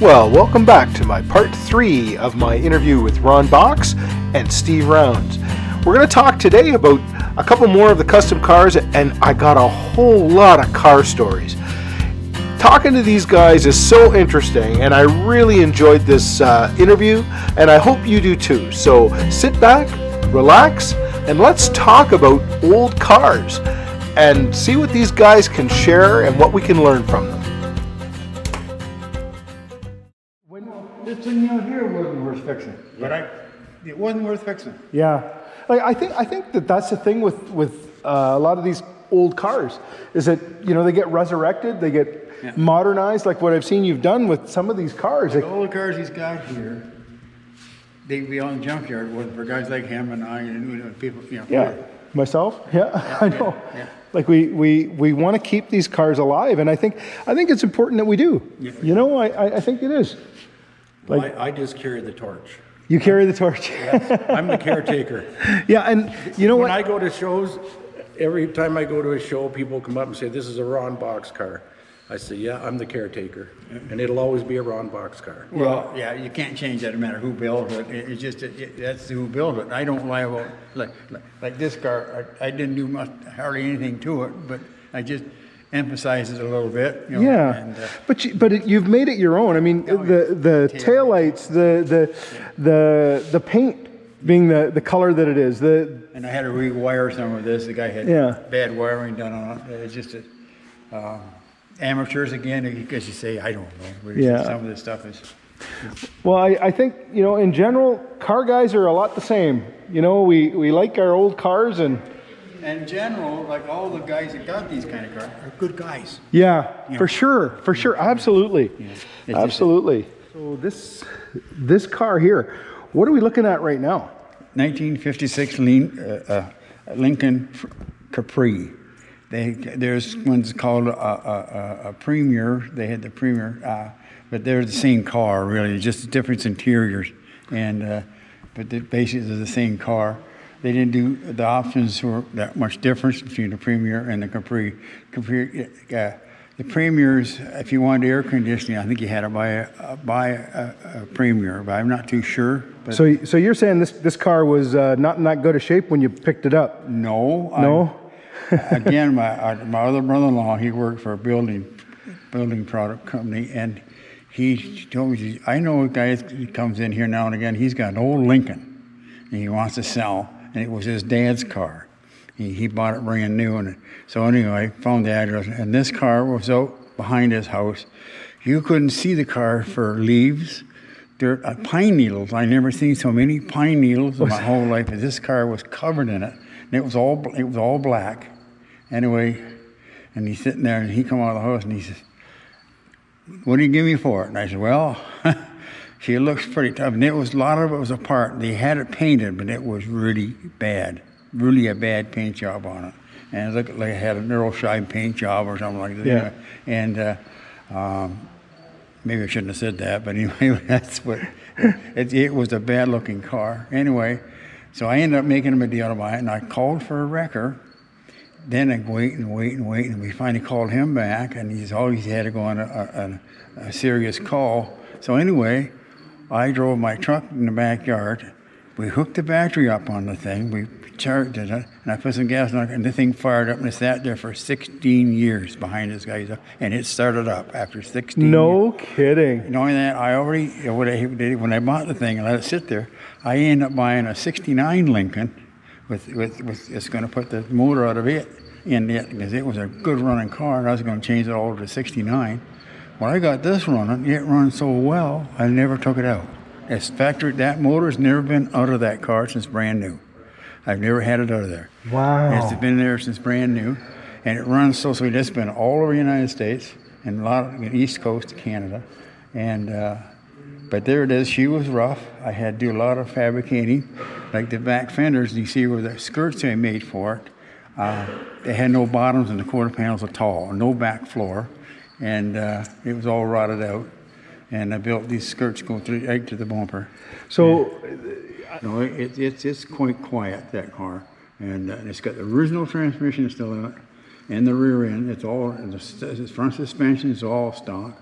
Well, welcome back to my part 3 of my interview with Ron Box and Steve Rounds. We're going to talk today about a couple more of the custom cars, and I got a whole lot of car stories. Talking to these guys is so interesting, and I really enjoyed this interview, and I hope you do too. So sit back, relax, and let's talk about old cars and see what these guys can share and what we can learn from them. This thing out here wasn't worth fixing, it wasn't worth fixing. Yeah, like I think that's the thing with a lot of these old cars is that they get resurrected, they get modernized, like what I've seen you've done with some of these cars. Like all the cars he's got here, they'd be on the junkyard wasn't for guys like him and I and people. Myself. Yeah, I know. Yeah. Like we want to keep these cars alive, and I think it's important that we do. Yeah. I think it is. Like I just carry the torch. You carry the torch. Yes, I'm the caretaker. Yeah, and when I go to shows, every time I go to a show, people come up and say, "This is a Ron Box car." I say, "Yeah, I'm the caretaker, and it'll always be a Ron Box car." Well, yeah, you can't change that no matter who built it. It's just that's who built it. I don't lie about like this car. I didn't do hardly anything to it, but I just emphasize it a little bit. Yeah, and, but you've made it your own. I mean, the taillights, the paint being the color that it is. And I had to rewire some of this. The guy had bad wiring done on it. It's just amateurs again, because you say, I don't know. Some of this stuff is. Well, I think, in general, car guys are a lot the same. We like our old cars and. In general, like all the guys that got these kind of cars are good guys. Yeah, for sure, absolutely, absolutely. So this car here, what are we looking at right now? 1956 Lincoln Capri. There's one's called a Premier. They had the Premier, but they're the same car really, just the different interiors, and but basically they're the same car. They didn't do the options were that much difference between the Premier and the Capri. The Premiers, if you wanted air conditioning, I think you had to buy a Premier, but I'm not too sure. But so you're saying this car was not in that good a shape when you picked it up? No. Again, my other brother-in-law, he worked for a building product company, and he told me, I know a guy that comes in here now and again. He's got an old Lincoln, and he wants to sell. And it was his dad's car. He bought it brand new. And so anyway, I found the address. And this car was out behind his house. You couldn't see the car for leaves. There pine needles. I never seen so many pine needles in my whole life. This car was covered in it. And it was all black. Anyway, and he's sitting there, and he come out of the house, and he says, "What do you give me for it?" And I said, "Well, she looks pretty tough." And a lot of it was apart. They had it painted, but it was really bad. Really a bad paint job on it. And it looked like it had a Neuroshine paint job or something like that. Yeah. And maybe I shouldn't have said that, but anyway, that's what, it was a bad looking car. Anyway, so I ended up making him a deal to buy it, and I called for a wrecker. Then I wait, and we finally called him back, and he's always had to go on a serious call. So anyway, I drove my truck in the backyard. We hooked the battery up on the thing. We charged it, and I put some gas in it, and the thing fired up, and it sat there for 16 years behind this guy, and it started up after 16 years. No kidding. Knowing that, when I bought the thing and let it sit there, I ended up buying a 69 Lincoln with it's going to put the motor out of it in it, because it was a good running car, and I was going to change it all to 69. When I got this running, it runs so well, I never took it out. That motor's never been out of that car since brand new. I've never had it out of there. Wow. It's been there since brand new, and it runs so sweet. It's been all over the United States and a lot of the East Coast of Canada, and but there it is. She was rough. I had to do a lot of fabricating, like the back fenders. You see where the skirts I made for it. They had no bottoms and the quarter panels at all, no back floor, and it was all rotted out. And I built these skirts going right to the bumper. So, no, it's quite quiet, that car, and it's got the original transmission still in it, and the rear end. It's all the front suspension is all stock,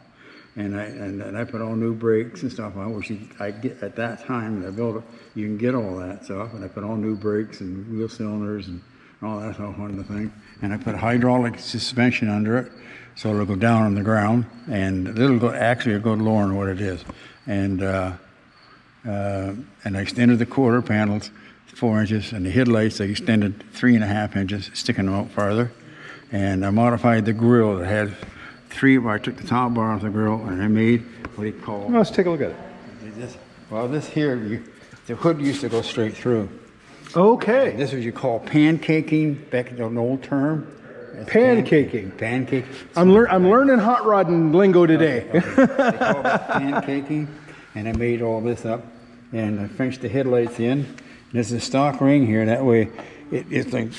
and I put all new brakes and stuff on, which I get at that time, I built it, you can get all that stuff, and I put all new brakes and wheel cylinders and all that stuff on the thing, and I put hydraulic suspension under it, so it'll go down on the ground, and it'll go lower than what it is, and I extended the quarter panels 4 inches, and the headlights I extended 3.5 inches, sticking them out farther, and I modified the grille that had I took the top bar off the grill and I made what he called. Let's take a look at it. This here, the hood used to go straight through. Okay. This is what you call pancaking, back in an old term. Pancaking. Pancake. I'm learning hot rodding lingo today. Okay. They call it pancaking, and I made all this up, and I finished the headlights in. This is a stock ring here. That way, it's like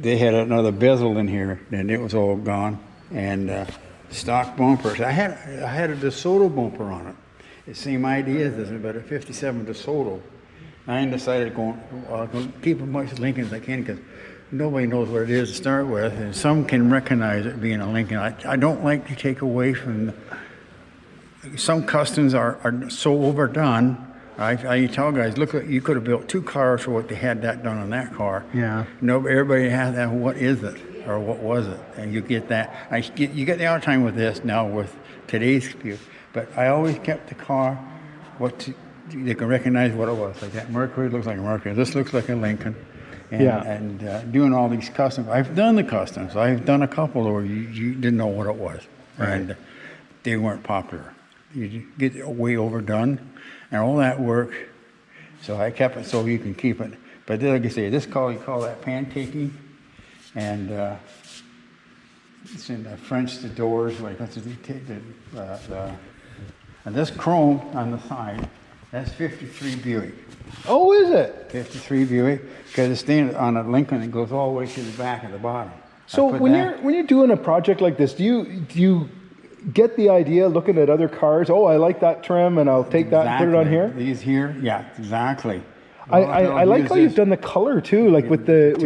they had another bezel in here, and it was all gone. And stock bumpers. I had a DeSoto bumper on it. The same idea as this, but a 57 DeSoto. I decided going keep as much Lincoln as I can because nobody knows what it is to start with, and some can recognize it being a Lincoln. I don't like to take away from some customs are so overdone. I tell guys, look, you could have built 2 cars for what they had that done on that car. Yeah. No, everybody has that. What is it? Or what was it? And you get that. You get the other time with this now with today's view. But I always kept the car they can recognize what it was. Like that Mercury looks like a Mercury. This looks like a Lincoln. And doing all these customs. I've done the customs. I've done a couple where you didn't know what it was. Right. And they weren't popular. You get way overdone and all that work. So I kept it so you can keep it. But like I say, you call that pancaking. And it's in French, the doors, like that's and this chrome on the side, that's 53 Buick. Oh, is it? 53 Buick, because it's standing on a Lincoln that goes all the way to the back at the bottom. So when you're doing a project like this, do you get the idea looking at other cars? Oh, I like that trim, and I'll take that and put it on here. These here, yeah, exactly. I like how you've done the color too, like with the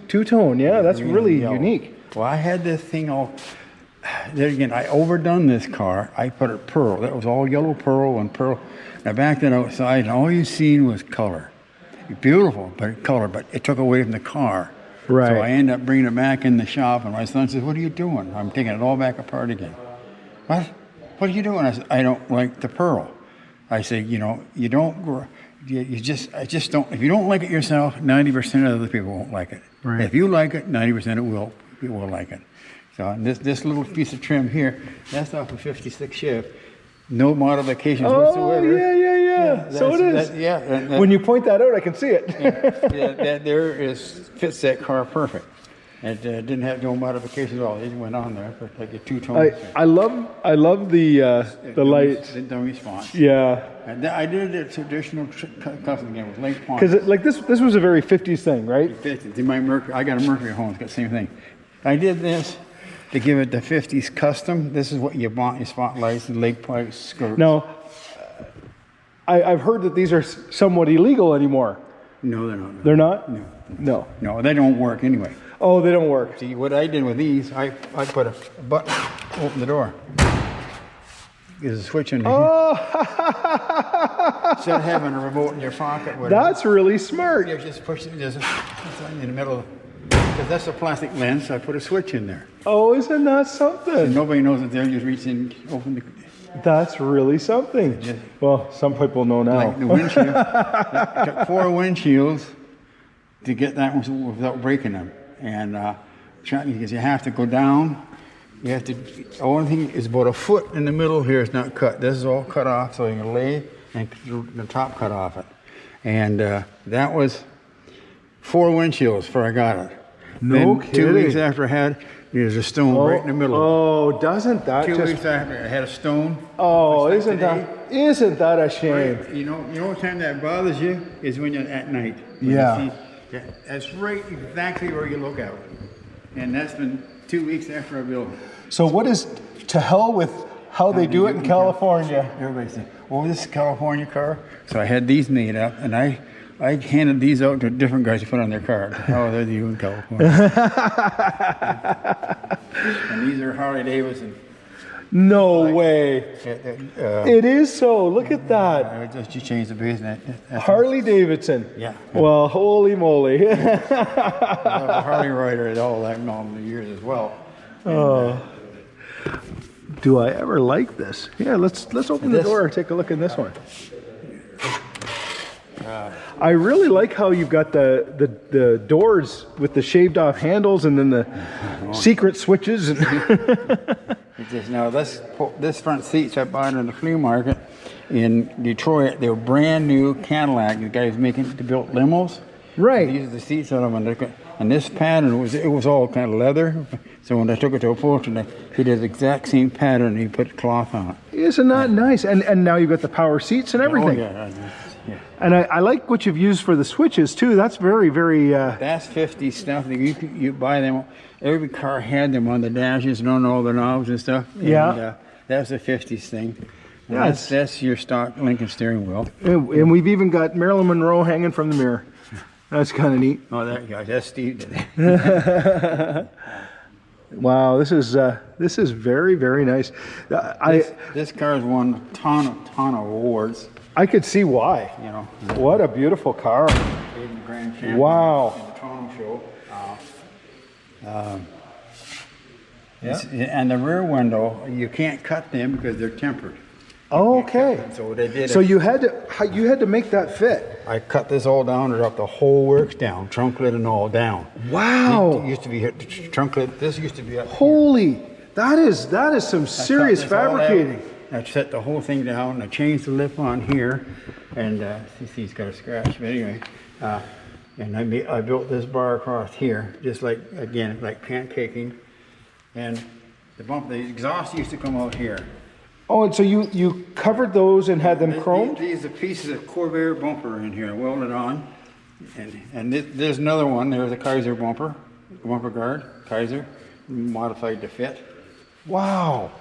two-tone. Yeah, that's really unique. Well, I had this thing all. There again, I overdone this car. I put it pearl. That was all yellow pearl and pearl. I backed it outside, and all you seen was color. Beautiful, but color. But it took away from the car. Right. So I ended up bringing it back in the shop, and my son says, "What are you doing?" I'm taking it all back apart again. What? What are you doing? I said, "I don't like the pearl." I said, you don't. I just don't. If you don't like it yourself, 90% of other people won't like it. Right. If you like it, 90% it will like it. So this little piece of trim here, that's off a 56 Chev. No modifications whatsoever. Yeah. So it is. When you point that out, I can see it. that fits that car perfect. It didn't have no modifications at all. It went on there, but like a two-tone. I love the lights. The response. Yeah. And I did a traditional custom again with link points. Because like this was a very 50s thing, right? 50s. My Mercury. I got a Mercury at home. It's got the same thing. I did this to give it the 50s custom. This is what you want: your spotlights and lake pipes, skirts. Now, I've heard that these are somewhat illegal anymore. No, they're not. They're not? No. No, they don't work anyway. Oh, they don't work. See, what I did with these, I put a button, open the door. There's a switch in here. Oh! Instead of having a remote in your pocket. That's really smart. You just push it it's in the middle. Because that's a plastic lens, so I put a switch in there. Oh, isn't that something? And nobody knows that they're just reach in, open the... That's really something. Well, some people know now. Like the windshield. It took 4 windshields to get that one without breaking them. And because you have to go down, the only thing is about a foot in the middle here is not cut. This is all cut off, so you can lay and the top cut off it. And that was 4 windshields before I got it. No then kidding. 2 weeks after I had, there's a stone right in the middle. Oh, doesn't that 2 just... weeks after I had a stone. Oh, isn't that a shame? Right. You know what time that bothers you is when you're at night. Yeah. That's right exactly where you look out. And that's been 2 weeks after I built it. So what is to hell with how they do it in California? Everybody said, "Oh, this is a California car." So I had these made up, and I handed these out to different guys to put on their car. Oh, they're you in California. And these are Harley Davidson. No way. It is so. Look at that. Just you change the base. Harley Davidson. Yeah. Well, holy moly. I was a Harley rider at all that long years as well. Oh. Do I ever like this? Yeah, let's open the door and take a look at this one. I really like how you've got the doors with the shaved off handles and then the secret switches. Now this front seats I bought in the flea market in Detroit. They were brand new Cadillac. The guys built limos. Right. These are the seats on them, and this pattern was all kind of leather. So when I took it to a upholstery, he did the exact same pattern. He put cloth on it. Isn't that nice? And now you've got the power seats and everything. Oh yeah. And I like what you've used for the switches too. That's very, very. That's 50 stuff. You buy them. Every car had them on the dashes and on all the knobs and stuff. Yeah. And, that's a 50s thing. And Yeah, that's your stock Lincoln steering wheel. And we've even got Marilyn Monroe hanging from the mirror. That's kind of neat. Oh, that's Steve did it. Wow, this is very, very nice. This car's won a ton of awards. I could see why. You know. What a beautiful car. Grand Champion Wow. in the Toronto show. Yeah. And the rear window, you can't cut them because they're tempered. Okay. So they did. So you had to make that fit. I cut this all down and dropped the whole works down, trunk lid and all down. Wow. It used to be here, trunk lid. This used to be up here. Holy, that is some serious I cut this all out. fabricating. I set the whole thing down and I changed the lip on here, and see, it's got a scratch. But anyway, and I built this bar across here, just like pancaking, and the exhaust used to come out here. Oh, and so you covered those and had them chromed? These are pieces of Corvair bumper in here, welded on, and there's another one. There's a Kaiser bumper guard, Kaiser, modified to fit. Wow.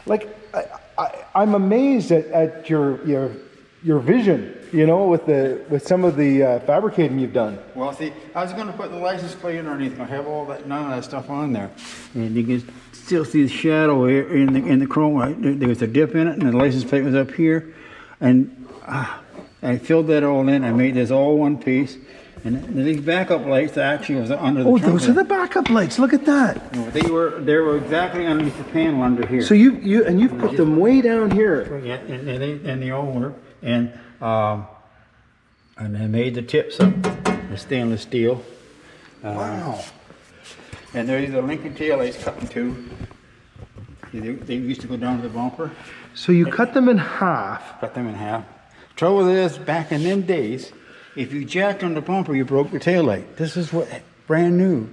Like I'm amazed at your vision, with some of the fabricating you've done. Well, see, I was going to put the license plate underneath. I have none of that stuff on there, and you can still see the shadow here in the chrome. Right? There was a dip in it, and the license plate was up here, and I filled that all in. I made this all one piece, and these backup lights actually was under the. Oh, trunk those are the backup lights. Look at that. No, they were exactly underneath the panel under here. So you've put them way down here. Yeah, and they all work, and I made the tips up, the stainless steel. Wow. And there's the Lincoln taillights cut in two. They used to go down to the bumper. So you cut them in half. Cut them in half. Trouble is, back in them days, if you jacked on the bumper, you broke the taillight. This is what brand new,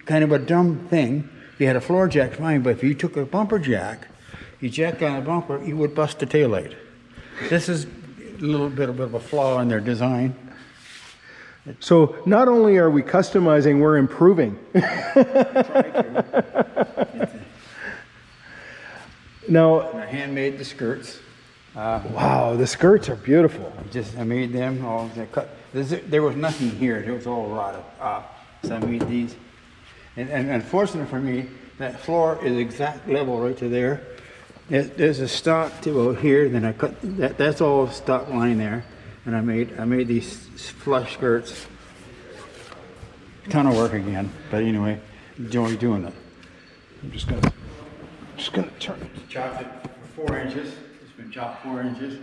kind of a dumb thing. If you had a floor jack, fine, but if you took a bumper jack, you jacked on the bumper, you would bust the taillight. This is a little bit of a flaw in their design. So not only are we customizing, we're improving. Now, I handmade the skirts. wow, the skirts are beautiful. I made them all. There was nothing here. It was all rotted up. So I made these. And unfortunately for me, that floor is exact level right to there. There's a stock to about here. Then I cut that. That's all stock line there. And I made these flush skirts. Ton of work again, but anyway, enjoy doing it. I'm just gonna turn it. Chopped it 4 inches. It's been chopped 4 inches.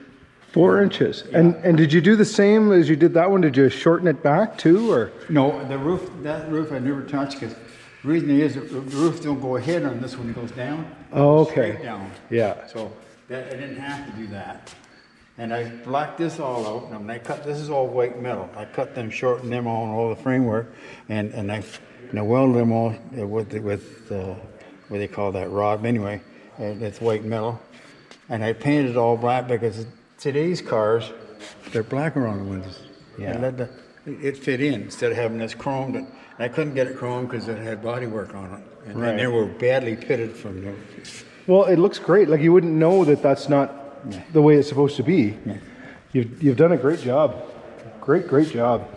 4 inches. Yeah. And did you do the same as you did that one? Did you shorten it back too, or? No, that roof I never touched because the reason is the roof don't go ahead on this when it goes down. Oh, It goes okay. straight down. Yeah. So I didn't have to do that. And I blacked this all out, and this is all white metal. I cut them, shortened them all the framework, and I welded them all with what they call that rod. Anyway, it's white metal, and I painted it all black because today's cars, they're black around the windows. Yeah. It fit in instead of having this chromed. And I couldn't get it chromed because it had bodywork on it, and Right. they were badly pitted from the. Well, it looks great. Like you wouldn't know that that's not the way it's supposed to be. Yeah. You've done a great job. Great job.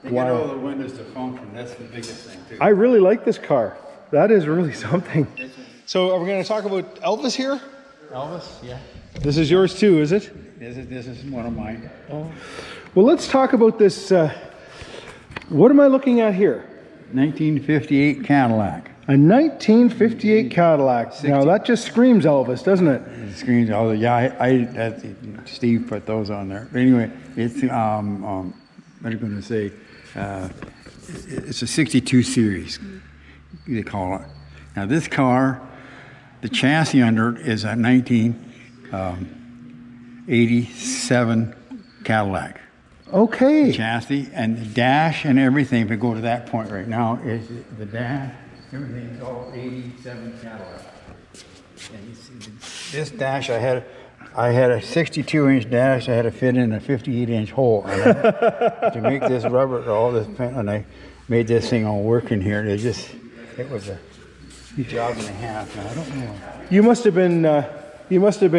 They get all the windows to function. That's the biggest thing too. I really like this car. That is really something. It's a So are we going to talk about Elvis here? Elvis, yeah. This is yours too, is it? This is one of mine. Well, let's talk about this. What am I looking at here? 1958 Cadillac. A 1958 Cadillac. Now that just screams Elvis, doesn't it? It screams, oh yeah, Steve put those on there. But anyway, it's what am I going to say? It's a 62 series, they call it. Now this car, the chassis under it is a 1987 Cadillac. Okay. Chassis and the dash and everything, if we go to that point right now, is the dash, everything's all 87 Cadillac. And you see this dash, I had a 62-inch dash. I had to fit in a 58-inch hole to make this rubber, all this paint, and I made this thing all work in here. It was a job and a half. Now, I don't know. You must have been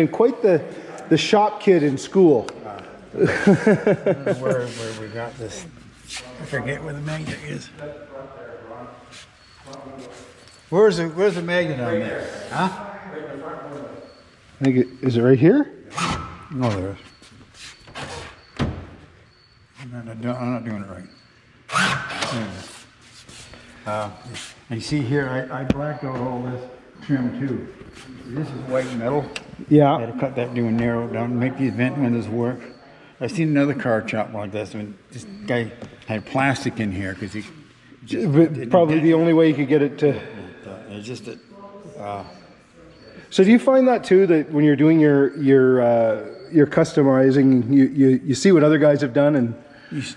quite the shop kid in school. I don't know where we got this. I forget where the magnet is. Where's the magnet on there? Huh? I think is it right here? No, there is. I'm not doing it right. And you see here, I blacked out all this trim too. This is white metal. Yeah. I had to cut that doing narrow it down, make these vent windows work. I've seen another car chop like this when this guy had plastic in here because he Probably the only way you could get it to. It's just that. So do you find that too, that when you're doing your customizing, you see what other guys have done and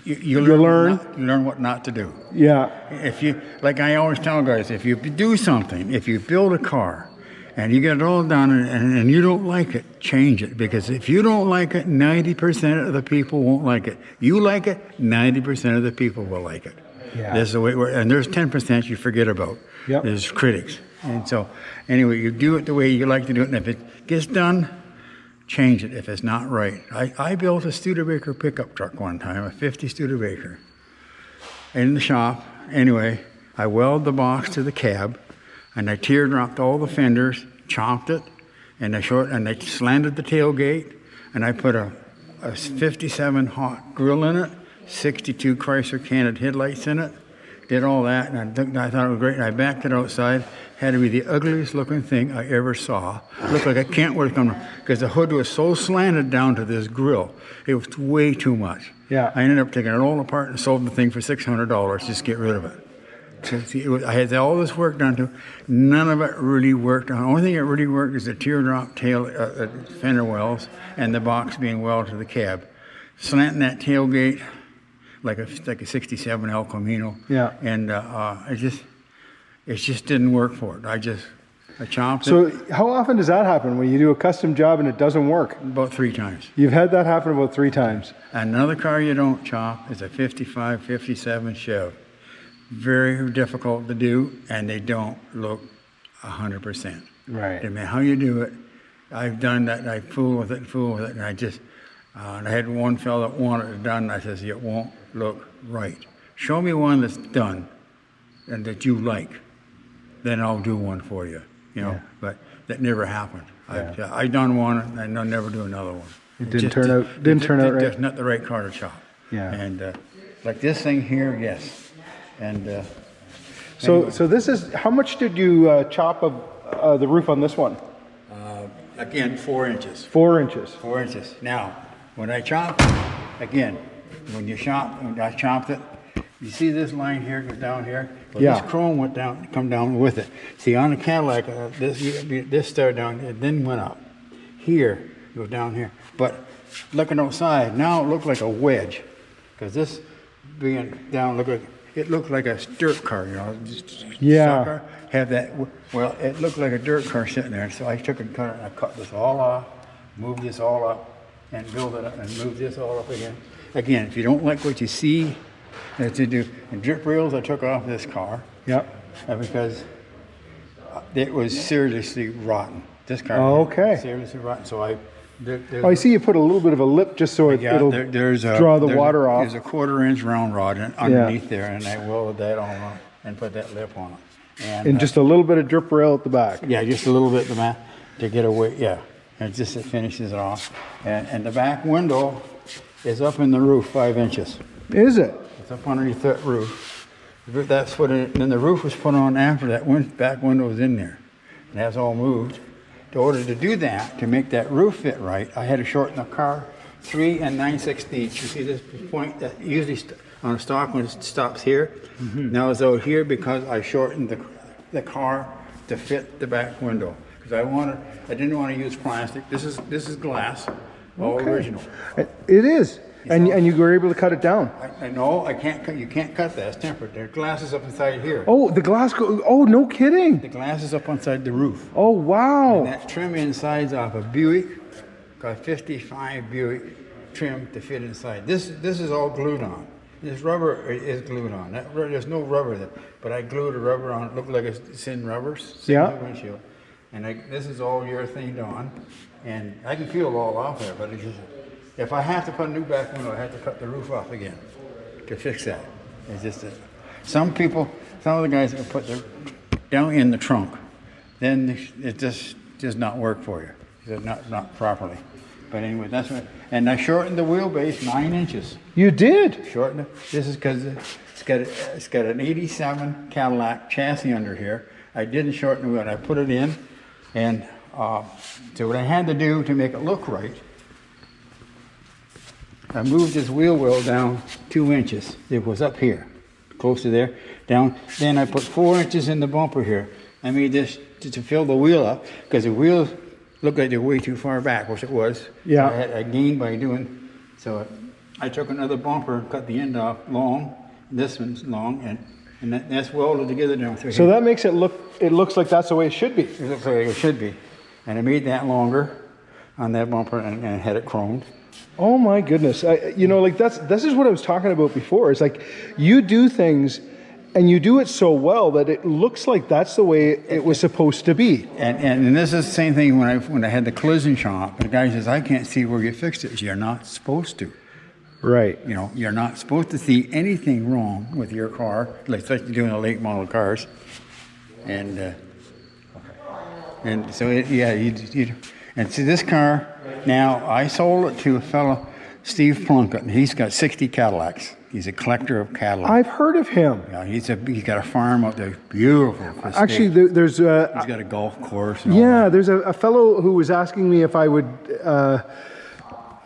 you learn what not to do. Yeah. If you, like I always tell guys, if you do something, if you build a car and you get it all done and you don't like it, change it. Because if you don't like it, 90% of the people won't like it. You like it, 90% of the people will like it. Yeah. That's the way it works. And there's 10% you forget about. Yep. There's critics. And so, anyway, you do it the way you like to do it. And if it gets done, change it if it's not right. I built a Studebaker pickup truck one time, a 50 Studebaker, in the shop. Anyway, I welded the box to the cab, and I teardropped all the fenders, chopped it, and I slanted the tailgate, and I put a 57 hot grill in it, 62 Chrysler canted headlights in it, did all that, and I thought it was great, and I backed it outside. Had to be the ugliest looking thing I ever saw. Looked like a Kentworth coming, because the hood was so slanted down to this grill. It was way too much. Yeah. I ended up taking it all apart and sold the thing for $600 just to get rid of it. I had all this work done to. None of it really worked. The only thing that really worked is the teardrop tail fender wells and the box being welded to the cab. Slanting that tailgate like a 67 El Camino. Yeah. And it just didn't work for it. I chopped it. So how often does that happen when you do a custom job and it doesn't work? About 3 times. You've had that happen about 3 times. Another car you don't chop is a 55, 57 Chev. Very difficult to do, and they don't look 100%. Right. No matter how you do it, I've done that. I fool with it, and I had one fellow that wanted it done, and I says, it won't look right. Show me one that's done and that you like, then I'll do one for you. You know, Yeah. But that never happened. Yeah. I done one, and I'll never do another one. It didn't turn out right. It's not the right car to chop. Yeah. And like this thing here, yes. And So this is, how much did you chop of the roof on this one? again, 4 inches. 4 inches. 4 inches. Now, when I chop, again, when I chopped it, you see this line here goes down here? Well, Yeah. This chrome come down with it. See, on the Cadillac, this started down, it then went up. Here, it goes down here. But looking outside, now it looked like a wedge. Because this being down, it looked like a dirt car, you know. Yeah. Car, had that, well, it looked like a dirt car sitting there. So I took and I cut this all off, moved this all up, and build it up, and move this all up again. Again, if you don't like what you see, to do. And drip rails I took off this car. Yep. Because it was seriously rotten. This car Oh, okay. seriously rotten. So I I see you put a little bit of a lip just so it'll draw the water off. There's a 1/4 inch round rod underneath there, and I welded that all up and put that lip on it. And just a little bit of drip rail at the back. Yeah, just a little bit the back to get away. Yeah, and it finishes it off. And the back window is up in the roof 5 inches. Is it? It's up underneath that roof. That's what. Then the roof was put on after that back window was in there. And that's all moved. In order to do that, to make that roof fit right, I had to shorten the car 3 9/16. You see this point that usually on a stock one it stops here. Now it's out here because I shortened the car to fit the back window. Because I didn't want to use plastic. This is glass, all original. It is. And you were able to cut it down. I know I can't cut. You can't cut that. It's tempered. There's glasses up inside here. Oh, the glass. Oh, no kidding. The glass is up inside the roof. Oh, wow. And that trim inside's off a Buick. Got 55 Buick trim to fit inside. This is all glued on. This rubber is glued on. There's no rubber there, but I glued the rubber on. It looked like it's thin rubbers. Yeah. Windshield. And this is all urethaned on, and I can feel it all off there. But it's just, if I have to put a new back window, I have to cut the roof off again to fix that. It's just some of the guys that put their down in the trunk, then it just does not work for you. It's not properly. But anyway, that's what. And I shortened the wheelbase 9 inches. You did? Shortened it. This is because it's got an '87 Cadillac chassis under here. I didn't shorten the wheel. I put it in, and so what I had to do to make it look right, I moved this wheel well down 2 inches. It was up here, close to there, down. Then I put 4 inches in the bumper here. I made this to fill the wheel up because the wheels looked like they're way too far back, which it was. Yeah. So I gained by doing, so I took another bumper and cut the end off long. This one's long, and that's welded together down through So here. that makes it looks like that's the way it should be. It looks like it should be. And I made that longer on that bumper and had it chromed. Oh my goodness. This is what I was talking about before. It's like you do things and you do it so well that it looks like that's the way it was supposed to be. And this is the same thing when I had the collision shop. The guy says, I can't see where you fixed it. You're not supposed to. Right. You know, you're not supposed to see anything wrong with your car, like especially doing the late model cars. And so and see this car. Now I sold it to a fellow, Steve Plunkett, and he's got 60 Cadillacs. He's a collector of Cadillacs. I've heard of him. Yeah, he's got a farm up there, beautiful. Actually, there's he's got a golf course. And yeah, there's a fellow who was asking me if I would.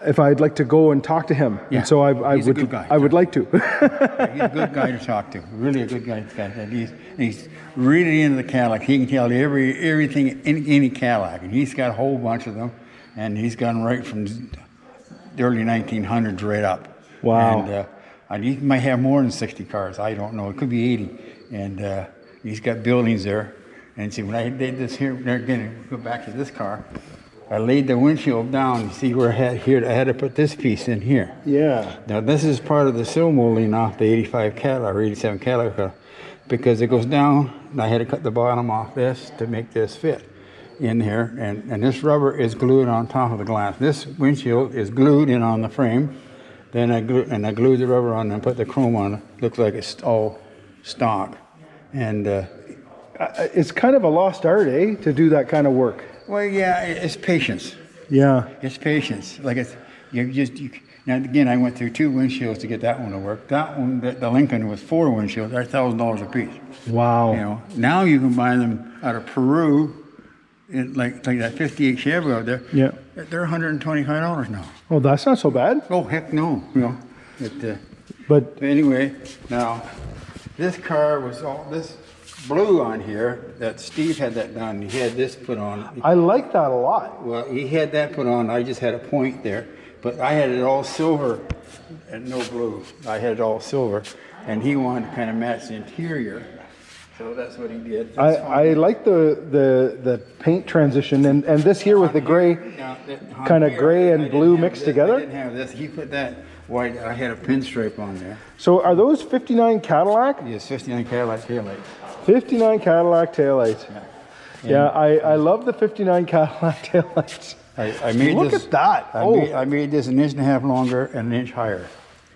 If I'd like to go and talk to him, Yeah, and so he's a good guy. I would like to. He's a good guy to talk to. Really a good guy to talk to. And he's really into the Cadillac. He can tell you everything in any Cadillac, and he's got a whole bunch of them, and he's got them right from the early 1900s right up. Wow. And he might have more than 60 cars. I don't know. It could be 80. And he's got buildings there. And see, when I did this here, again, go back to this car. I laid the windshield down. You see where I had to put this piece in here. Yeah. Now this is part of the sill molding off the 85 Cadillac or 87 Cadillac because it goes down, and I had to cut the bottom off this to make this fit in here. And this rubber is glued on top of the glass. This windshield is glued in on the frame. Then I glued the rubber on and put the chrome on. It looks like it's all stock. And it's kind of a lost art, eh, to do that kind of work. well, yeah, it's patience. Yeah. It's patience. Like now again, I went through 2 windshields to get that one to work. That one, the Lincoln, was 4 windshields. They're $1,000 a piece. Wow. You know, now you can buy them out of Peru, in like that '58 Chevy out there. Yeah. They're $125 now. Oh, that's not so bad. Oh heck no, you know. But Anyway, now this car was all this blue on here. That Steve had that done. He had this put on. I like that a lot. Well, he had that put on. I just had a point there, but I had it all silver and no blue. I had it all silver, and he wanted to kind of match the interior, so that's what he did. I like the paint transition and this here with the gray, kind of gray and blue mixed I together. didn't have this. He put that white. I had a pinstripe on there. So are those 59 Cadillac? Yes, 59 Cadillac taillight. 59 Cadillac taillights. Yeah. Yeah, I love the 59 Cadillac taillights. I made Look this. at that. I made this 1.5 inches longer and 1 inch higher.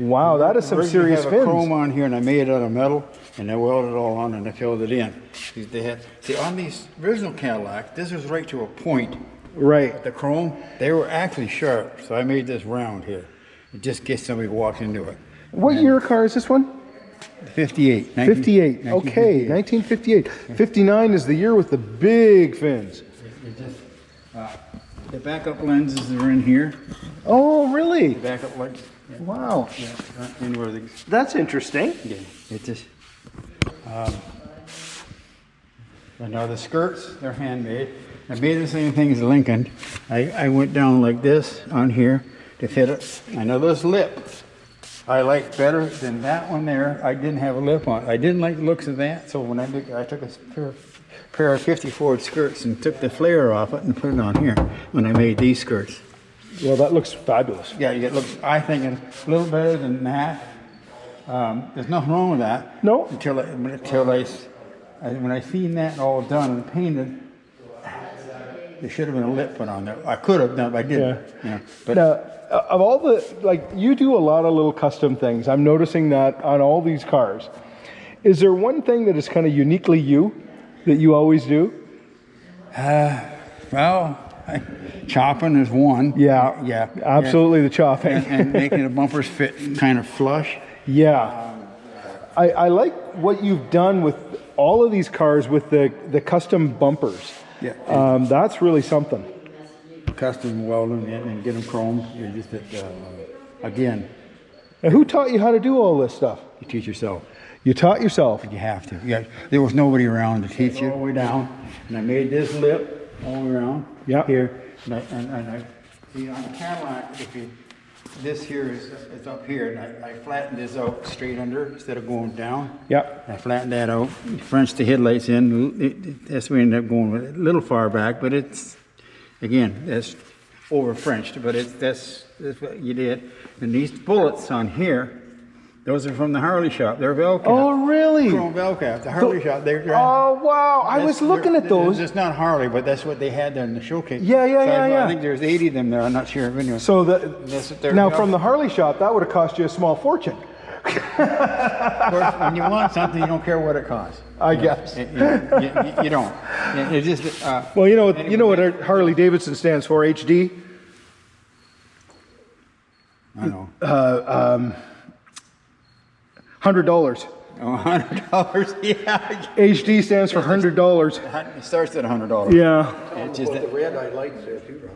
Wow, that is some Originally serious have a fins. chrome on here, and I made it out of metal, and I welded it all on, and I filled it in. See, on these original Cadillacs, this was right to a point. Right. The chrome, they were actually sharp, so I made this round here. It just gets somebody walks into it. What year car is this one? 58. 58. Okay, 1958. 59 is the year with the big fins. The backup lenses are in here. Oh, really? The backup lights. Wow. Yeah, in where the, That's interesting. yeah, it just. And now the skirts, they're handmade. I made the same thing as Lincoln. I went down like this on here to fit it. I know this lip I like better than that one there. I didn't have a lip on it. I didn't like the looks of that, so when I took a pair of 50 Ford skirts and took the flare off it and put it on here when I made these skirts. Well, that looks fabulous. Yeah, it looks, I think, it's a little better than that. There's nothing wrong with that. No. When I seen that all done and painted, there should have been a lip put on there. I could have done, but I didn't. Yeah. You know, but Now, of all the, like, you do a lot of little custom things. I'm noticing that on all these cars. Is there one thing that is kind of uniquely you that you always do? well, chopping is one. Yeah. Yeah. Absolutely, the chopping. And making the bumpers fit kind of flush. Yeah. I like what you've done with all of these cars with the custom bumpers. Yeah. That's really something. Custom welding in and get them chromed. You just again, And who taught you how to do all this stuff? you teach yourself. You taught yourself. You have to. Yeah. There was nobody around to teach you. All the way down, and I made this lip all the way around. Yeah. Here, and I see on the Cadillac, this here is up here, and I flattened this out straight under instead of going down. Yeah. I flattened that out, Frenched the headlights in. That's where we ended up going with it. A little far back, but it's, again, that's over Frenched, but that's what you did. And these bullets on here, those are from the Harley shop. They're Velcro. Oh, really? Chrome Velcro. The Harley shop. Oh, wow. I was looking at those. It's not Harley, but that's what they had there in the showcase. Yeah. I think there's 80 of them there. I'm not sure. Anyway. So now Velcro. from the Harley shop, that would have cost you a small fortune. Of course, when you want something, you don't care what it costs. I guess. You don't. It just. Well, you know what Harley Davidson stands for, HD? I know. $100. Oh, $100. Yeah. HD stands for $100. It starts at $100. Yeah. It's just The red I like there too,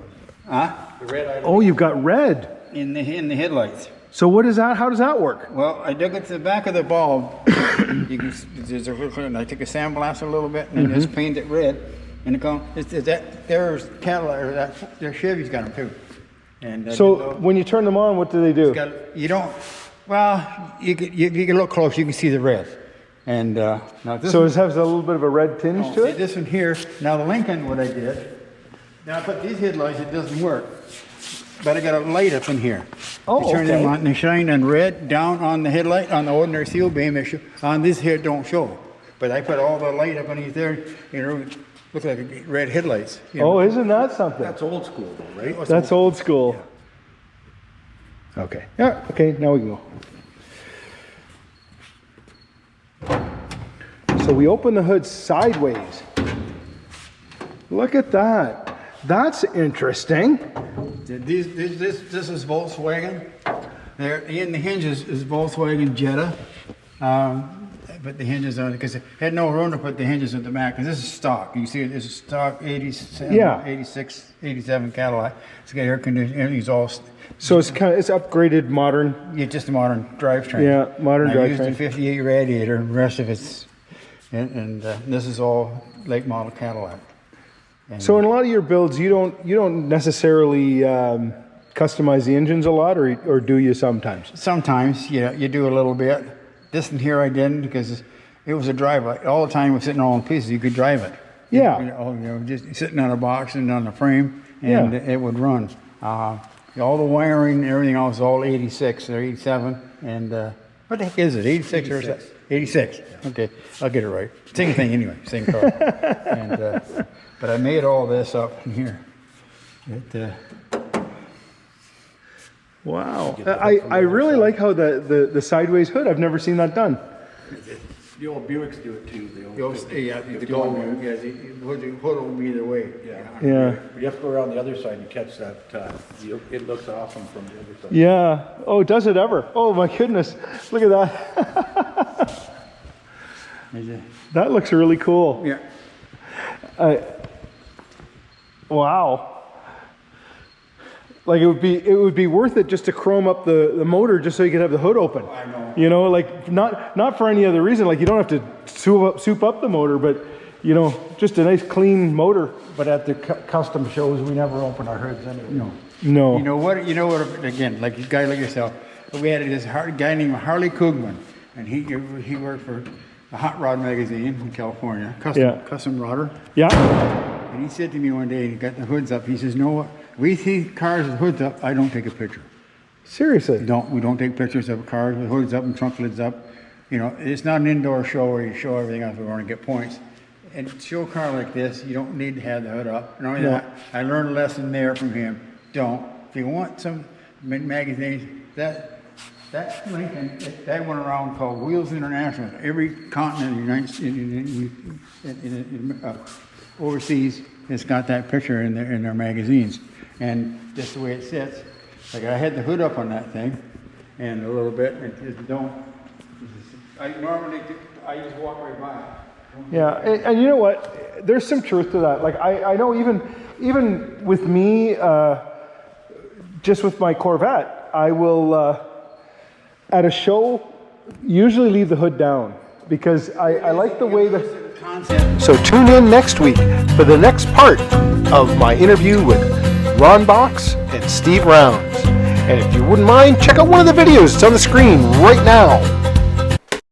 Ron. huh? The red I like. Oh, you've got red. In the headlights. So what is that? How does that work? Well, I dug it to the back of the bulb. And I took a sandblast a little bit and just painted it red. And there's Cadillac, or their Chevy's got them too. And So when you turn them on, what do they do? you don't. Well, you can look close. You can see the red. And now this. So it has a little bit of a red tinge to See, it? this one here. Now the Lincoln, what I did. Now I put these headlights. It doesn't work. But I got a light up in here. Oh, you turn them okay. on and they shine on red down on the headlight on the ordinary steel beam. On this here, it don't show. But I put all the light up underneath there. You know, look like red headlights. You know. Oh, isn't that something? That's old school though, right? That's old school. Okay. Yeah. Okay. Now we can go. So we open the hood sideways. Look at that. That's interesting. This is Volkswagen. There in the hinges is Volkswagen Jetta. Put the hinges on it because I had no room to put the hinges at the back because this is stock. You see it is a stock 87, Yeah. 86, 87 Cadillac. It's got air conditioning. Everything's all. So it's upgraded, modern. Yeah, just a modern drivetrain. Yeah, modern I used drivetrain. a 58 radiator. And the rest of it's, and this is all late model Cadillac. And So in a lot of your builds, you don't necessarily customize the engines a lot, or do you sometimes? sometimes, you do a little bit. This one here I didn't because it was a drive. All the time it was sitting all in pieces. You could drive it. Yeah. Just sitting on a box and on the frame, and Yeah. it would run. All the wiring and everything else is all 86 or 87. And what the heck is it? 86 or 86? Okay, I'll get it right. Same thing anyway, same car. And, but I made all this up in here. Wow. Get the hood from I the really other like how the sideways hood, I've never seen that done. The old Buicks do it too. The old 50, Yeah, the 51 gold ones. one, yeah, the hood will be either way. Yeah. Yeah. You have to go around the other side and catch that. It looks awesome from the other side. Yeah. Oh, does it ever? Oh my goodness. Look at that. That looks really cool. Yeah. Wow. Like it would be worth it just to chrome up the motor just so you could have the hood open. I know. You know, like not for any other reason. Like you don't have to soup up the motor, but you know, just a nice clean motor. But at the custom shows, we never open our hoods anyway. No. No. You know what? Again, like a guy like yourself, we had this guy named Harley Koogman, and he worked for a hot rod magazine in California, custom rodder. Yeah. And he said to me one day, he got the hoods up. He says, "No, what? We see cars with hoods up. I don't take a picture. Seriously. We don't take pictures of cars with hoods up and trunk lids up. You know, it's not an indoor show where you show everything else. We want to get points. And to show a car like this, you don't need to have the hood up. Not only that, I learned a lesson there from him. Don't. If you want some magazines, that Lincoln, that went around called Wheels International. Every continent in the United States, overseas, it's got that picture in their magazines. And just the way it sits, like I had the hood up on that thing, and a little bit, and it just don't. I just walk right by it. Yeah, and you know what? There's some truth to that. Like I know even with me, just with my Corvette, I will at a show usually leave the hood down because I like the way the concept. So tune in next week for the next part of my interview with Ron Box and Steve Rounds. And if you wouldn't mind, check out one of the videos. It's on the screen right now.